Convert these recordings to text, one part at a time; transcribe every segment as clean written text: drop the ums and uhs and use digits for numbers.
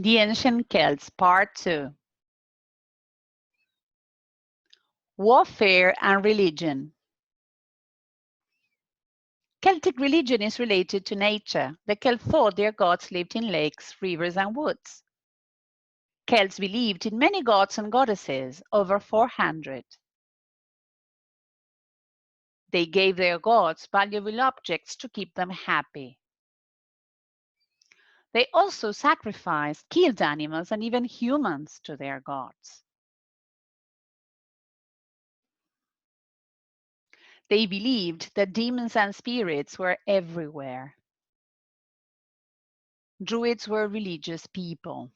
The Ancient Celts, Part 2. Warfare and Religion. Celtic religion is related to nature. The Celts thought their gods lived in lakes, rivers, and woods. Celts believed in many gods and goddesses, over 400. They gave their gods valuable objects to keep them happy. They also sacrificed, killed animals, and even humans to their gods. They believed that demons and spirits were everywhere. Druids were religious people.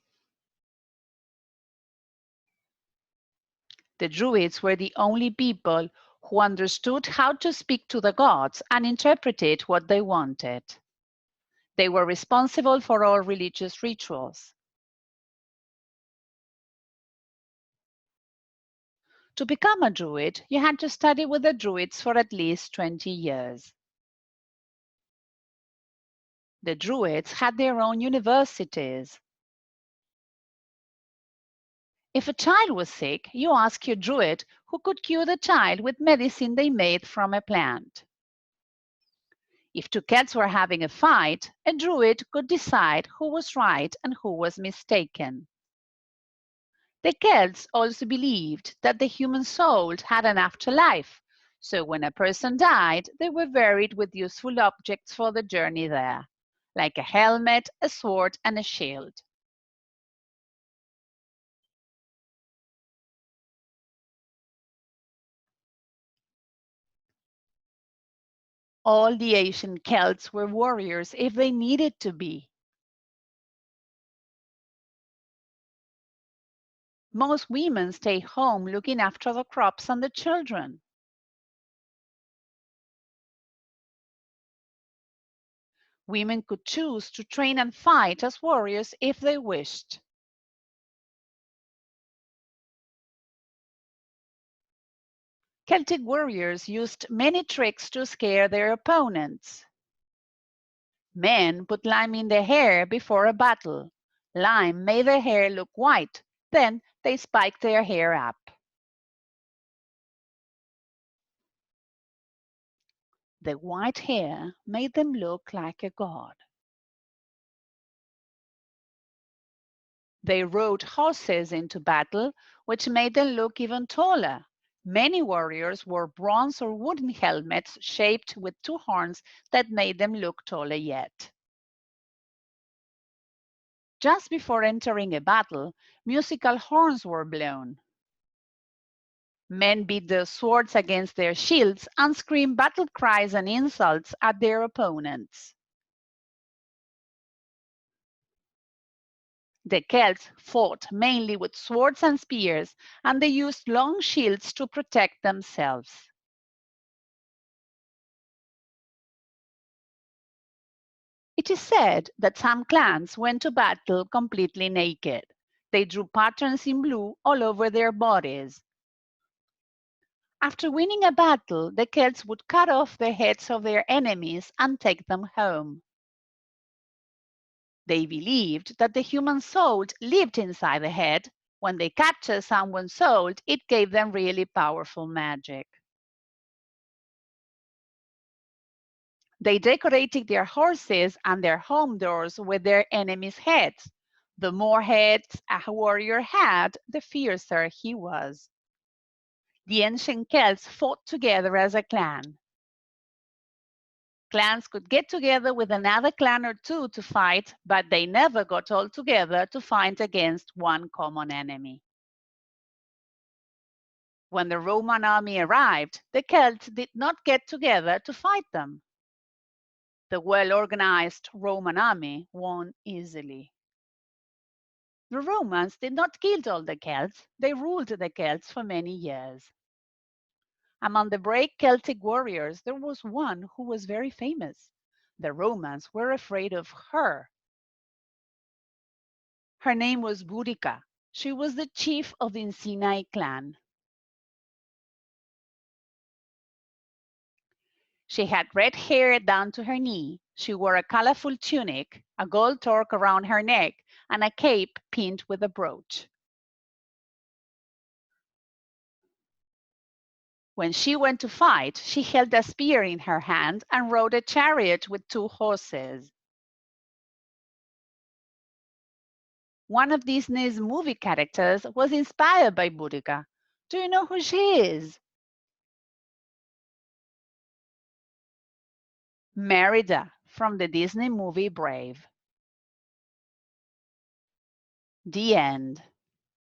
The Druids were the only people who understood how to speak to the gods and interpreted what they wanted. They were responsible for all religious rituals. To become a Druid, you had to study with the Druids for at least 20 years. The Druids had their own universities. If a child was sick, you asked your Druid who could cure the child with medicine they made from a plant. If two Celts were having a fight, a Druid could decide who was right and who was mistaken. The Celts also believed that the human soul had an afterlife, so when a person died, they were buried with useful objects for the journey there, like a helmet, a sword, and a shield. All the ancient Celts were warriors if they needed to be. Most women stayed home looking after the crops and the children. Women could choose to train and fight as warriors if they wished. Celtic warriors used many tricks to scare their opponents. Men put lime in their hair before a battle. Lime made their hair look white. Then they spiked their hair up. The white hair made them look like a god. They rode horses into battle, which made them look even taller. Many warriors wore bronze or wooden helmets shaped with two horns that made them look taller yet. Just before entering a battle, musical horns were blown. Men beat their swords against their shields and screamed battle cries and insults at their opponents. The Celts fought mainly with swords and spears, and they used long shields to protect themselves. It is said that some clans went to battle completely naked. They drew patterns in blue all over their bodies. After winning a battle, the Celts would cut off the heads of their enemies and take them home. They believed that the human soul lived inside the head. When they captured someone's soul, it gave them really powerful magic. They decorated their horses and their home doors with their enemies' heads. The more heads a warrior had, the fiercer he was. The ancient Celts fought together as a clan. Clans could get together with another clan or two to fight, but they never got all together to fight against one common enemy. When the Roman army arrived, the Celts did not get together to fight them. The well-organized Roman army won easily. The Romans did not kill all the Celts, they ruled the Celts for many years. Among the brave Celtic warriors, there was one who was very famous. The Romans were afraid of her. Her name was Boudica. She was the chief of the MissNatye clan. She had red hair down to her knee. She wore a colorful tunic, a gold torque around her neck, and a cape pinned with a brooch. When she went to fight, she held a spear in her hand and rode a chariot with 2 horses. One of Disney's movie characters was inspired by Boudica. Do you know who she is? Merida from the Disney movie Brave. The end.